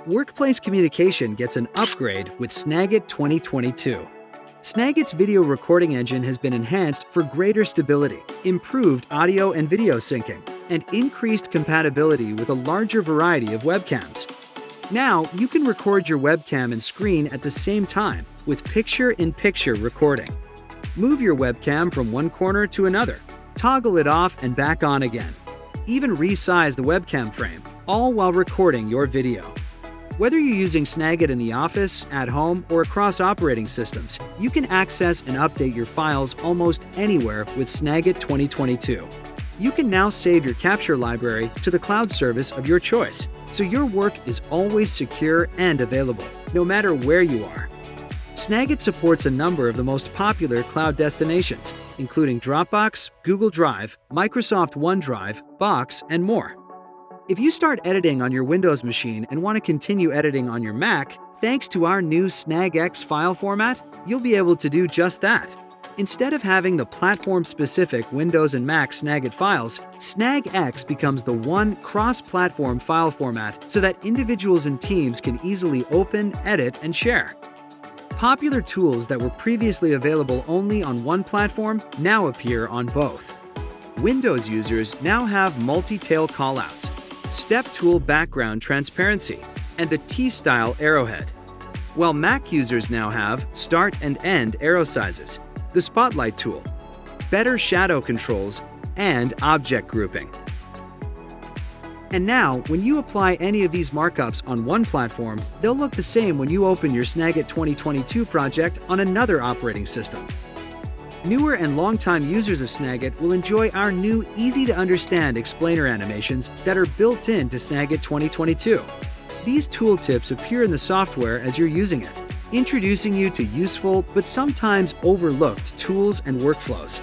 Workplace communication gets an upgrade with Snagit 2022. Snagit's video recording engine has been enhanced for greater stability, improved audio and video syncing, and increased compatibility with a larger variety of webcams. Now, you can record your webcam and screen at the same time with picture-in-picture recording. Move your webcam from one corner to another, toggle it off and back on again. Even resize the webcam frame, all while recording your video. Whether you're using Snagit in the office, at home, or across operating systems, you can access and update your files almost anywhere with Snagit 2022. You can now save your capture library to the cloud service of your choice, so your work is always secure and available, no matter where you are. Snagit supports a number of the most popular cloud destinations, including Dropbox, Google Drive, Microsoft OneDrive, Box, and more. If you start editing on your Windows machine and want to continue editing on your Mac, thanks to our new SnagX file format, you'll be able to do just that. Instead of having the platform-specific Windows and Mac Snagit files, SnagX becomes the one cross-platform file format so that individuals and teams can easily open, edit, and share. Popular tools that were previously available only on one platform now appear on both. Windows users now have multi-tail callouts, step tool background transparency, and the T-style arrowhead, while Mac users now have start and end arrow sizes, the spotlight tool, better shadow controls, and object grouping. And now, when you apply any of these markups on one platform, they'll look the same when you open your Snagit 2022 project on another operating system. Newer and longtime users of Snagit will enjoy our new easy-to-understand explainer animations that are built into Snagit 2022. These tooltips appear in the software as you're using it, introducing you to useful but sometimes overlooked tools and workflows.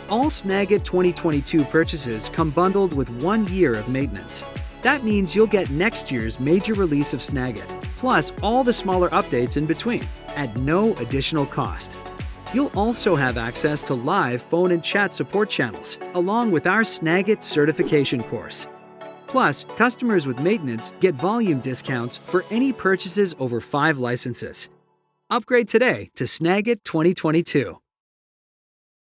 All Snagit 2022 purchases come bundled with 1 year of maintenance. That means you'll get next year's major release of Snagit, plus all the smaller updates in between, at no additional cost. You'll also have access to live phone and chat support channels, along with our Snagit certification course. Plus, customers with maintenance get volume discounts for any purchases over 5 licenses. Upgrade today to Snagit 2022.